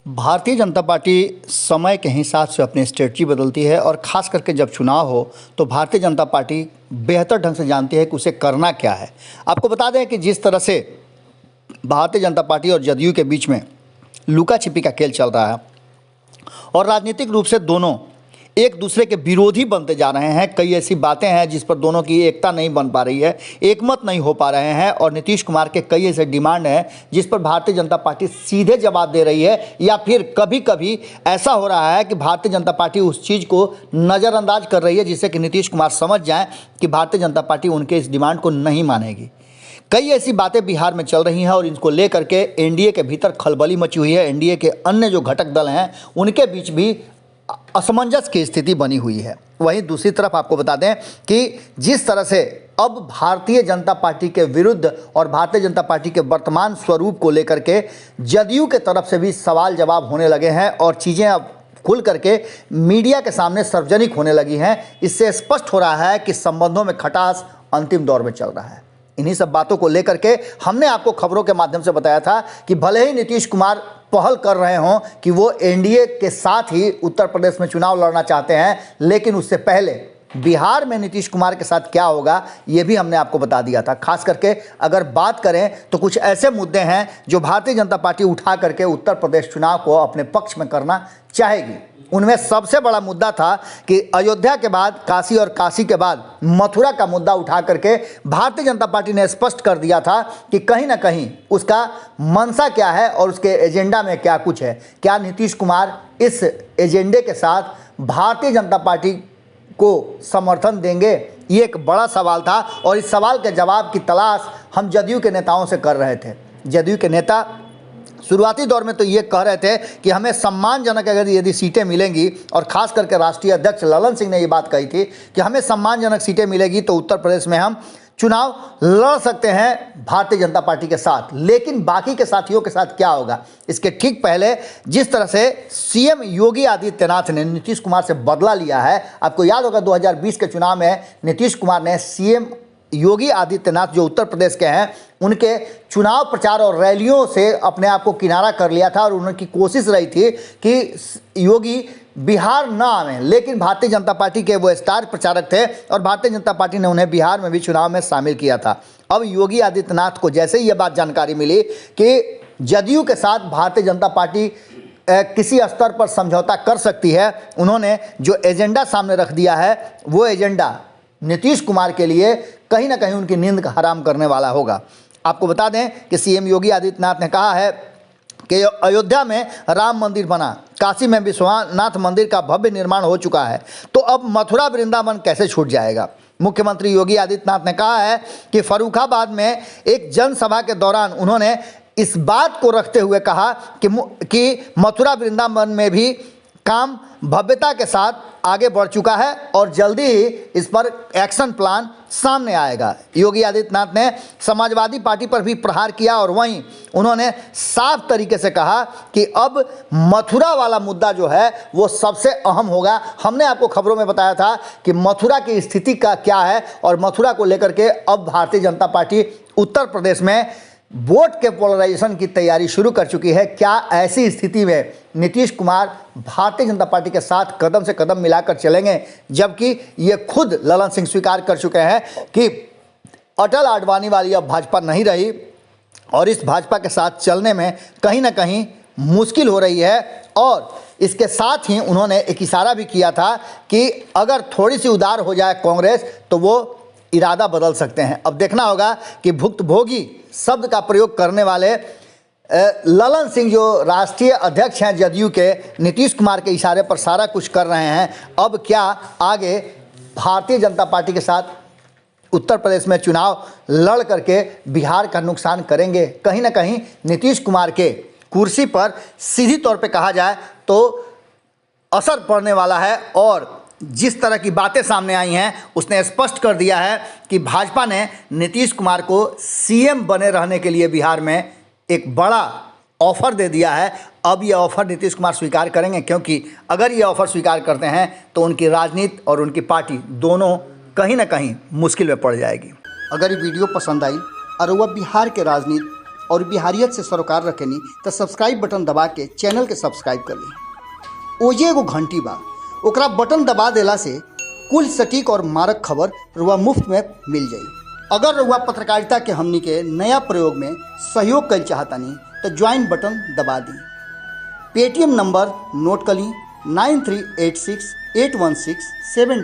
Bharatiya Janata party समय के हिसाब से अपनी स्ट्रेटजी बदलती है और ख़ास करके जब चुनाव हो तो भारतीय जनता पार्टी बेहतर ढंग से जानती है कि उसे करना क्या है। आपको बता दें कि जिस तरह से भारतीय जनता पार्टी और जदयू के बीच में लुका छिपी का खेल चल रहा है और राजनीतिक रूप से दोनों एक दूसरे के विरोधी बनते जा रहे हैं। कई ऐसी बातें हैं जिस पर दोनों की एकता नहीं बन पा रही है, एकमत नहीं हो पा रहे हैं और नीतीश कुमार के कई ऐसे डिमांड हैं जिस पर भारतीय जनता पार्टी सीधे जवाब दे रही है या फिर कभी कभी ऐसा हो रहा है कि भारतीय जनता पार्टी उस चीज़ को नज़रअंदाज कर रही है जिससे कि नीतीश कुमार समझ जाएं कि भारतीय जनता पार्टी उनके इस डिमांड को नहीं मानेगी। कई ऐसी बातें बिहार में चल रही हैं और इनको लेकर के एनडीए के भीतर खलबली मची हुई है। एनडीए के अन्य जो घटक दल हैं उनके बीच भी असमंजस की स्थिति बनी हुई है। वहीं दूसरी तरफ आपको बता दें कि जिस तरह से अब भारतीय जनता पार्टी के विरुद्ध और भारतीय जनता पार्टी के वर्तमान स्वरूप को लेकर के जदयू के तरफ से भी सवाल जवाब होने लगे हैं और चीज़ें अब खुल करके मीडिया के सामने सार्वजनिक होने लगी हैं। इससे स्पष्ट हो रहा है कि संबंधों में खटास अंतिम दौर में चल रहा है। इन्हीं सब बातों को लेकर के हमने आपको खबरों के माध्यम से बताया था कि भले ही नीतीश कुमार पहल कर रहे हों कि वो एनडीए के साथ ही उत्तर प्रदेश में चुनाव लड़ना चाहते हैं, लेकिन उससे पहले बिहार में नीतीश कुमार के साथ क्या होगा ये भी हमने आपको बता दिया था। खास करके अगर बात करें तो कुछ ऐसे मुद्दे हैं जो भारतीय जनता पार्टी उठा करके उत्तर प्रदेश चुनाव को अपने पक्ष में करना चाहेगी। उनमें सबसे बड़ा मुद्दा था कि अयोध्या के बाद काशी और काशी के बाद मथुरा का मुद्दा उठा करके भारतीय जनता पार्टी ने स्पष्ट कर दिया था कि कहीं ना कहीं उसका मंशा क्या है और उसके एजेंडा में क्या कुछ है। क्या नीतीश कुमार इस एजेंडे के साथ भारतीय जनता पार्टी को समर्थन देंगे? ये एक बड़ा सवाल था और इस सवाल के जवाब की तलाश हम जदयू के नेताओं से कर रहे थे। जदयू के नेता शुरुआती दौर में तो ये कह रहे थे कि हमें सम्मानजनक अगर यदि सीटें मिलेंगी, और ख़ास करके राष्ट्रीय अध्यक्ष ललन सिंह ने ये बात कही थी कि हमें सम्मानजनक सीटें मिलेगी तो उत्तर प्रदेश में हम चुनाव लड़ सकते हैं भारतीय जनता पार्टी के साथ। लेकिन बाकी के साथियों के साथ क्या होगा? इसके ठीक पहले जिस तरह से सीएम योगी आदित्यनाथ ने नीतीश कुमार से बदला लिया है, आपको याद होगा 2020 के चुनाव में नीतीश कुमार ने सीएम योगी आदित्यनाथ जो उत्तर प्रदेश के हैं उनके चुनाव प्रचार और रैलियों से अपने आप को किनारा कर लिया था और उनकी कोशिश रही थी कि योगी बिहार ना आए। लेकिन भारतीय जनता पार्टी के वो स्टार प्रचारक थे और भारतीय जनता पार्टी ने उन्हें बिहार में भी चुनाव में शामिल किया था। अब योगी आदित्यनाथ को जैसे ही ये बात जानकारी मिली कि जदयू के साथ भारतीय जनता पार्टी किसी स्तर पर समझौता कर सकती है, उन्होंने जो एजेंडा सामने रख दिया है वो एजेंडा नीतीश कुमार के लिए कहीं ना कहीं उनकी नींद का हराम करने वाला होगा। आपको बता दें कि सीएम योगी आदित्यनाथ ने कहा है कि अयोध्या में राम मंदिर बना, काशी में विश्वनाथ मंदिर का भव्य निर्माण हो चुका है, तो अब मथुरा वृंदावन कैसे छूट जाएगा। मुख्यमंत्री योगी आदित्यनाथ ने कहा है कि फर्रुखाबाद में एक जनसभा के दौरान उन्होंने इस बात को रखते हुए कहा कि मथुरा वृंदावन में भी काम भव्यता के साथ आगे बढ़ चुका है और जल्दी ही इस पर एक्शन प्लान सामने आएगा। योगी आदित्यनाथ ने समाजवादी पार्टी पर भी प्रहार किया और वहीं उन्होंने साफ तरीके से कहा कि अब मथुरा वाला मुद्दा जो है वो सबसे अहम होगा। हमने आपको खबरों में बताया था कि मथुरा की स्थिति का क्या है और मथुरा को लेकर के अब भारतीय जनता पार्टी उत्तर प्रदेश में वोट के पोलराइजेशन की तैयारी शुरू कर चुकी है। क्या ऐसी स्थिति में नीतीश कुमार भारतीय जनता पार्टी के साथ कदम से कदम मिलाकर चलेंगे, जबकि ये खुद ललन सिंह स्वीकार कर चुके हैं कि अटल आडवाणी वाली अब भाजपा नहीं रही और इस भाजपा के साथ चलने में कहीं ना कहीं मुश्किल हो रही है। और इसके साथ ही उन्होंने एक इशारा भी किया था कि अगर थोड़ी सी उदार हो जाए कांग्रेस तो वो इरादा बदल सकते हैं। अब देखना होगा कि भुक्तभोगी शब्द का प्रयोग करने वाले ललन सिंह जो राष्ट्रीय अध्यक्ष हैं जदयू के, नीतीश कुमार के इशारे पर सारा कुछ कर रहे हैं। अब क्या आगे भारतीय जनता पार्टी के साथ उत्तर प्रदेश में चुनाव लड़ करके बिहार का नुकसान करेंगे? कहीं ना कहीं नीतीश कुमार के कुर्सी पर सीधी तौर पे कहा जाए तो असर पड़ने वाला है। और जिस तरह की बातें सामने आई हैं उसने स्पष्ट कर दिया है कि भाजपा ने नीतीश कुमार को सीएम बने रहने के लिए बिहार में एक बड़ा ऑफर दे दिया है। अब ये ऑफर नीतीश कुमार स्वीकार करेंगे, क्योंकि अगर ये ऑफर स्वीकार करते हैं तो उनकी राजनीति और उनकी पार्टी दोनों कहीं ना कहीं मुश्किल में पड़ जाएगी। अगर ये वीडियो पसंद आई और वह बिहार के राजनीति और बिहारियत से सरोकार रखेनी तो सब्सक्राइब बटन दबा के चैनल के सब्सक्राइब कर ली। ओजे एगो घंटी बा, ओकरा बटन दबा देला से कुल सटीक और मारक खबर रुआ मुफ्त में मिल जाई। अगर रुआ पत्रकारिता के हमनी के नया प्रयोग में सहयोग कर चाहतानी तो ज्वाइन बटन दबा दी। पेटीएम नंबर नोट कर ली 93868167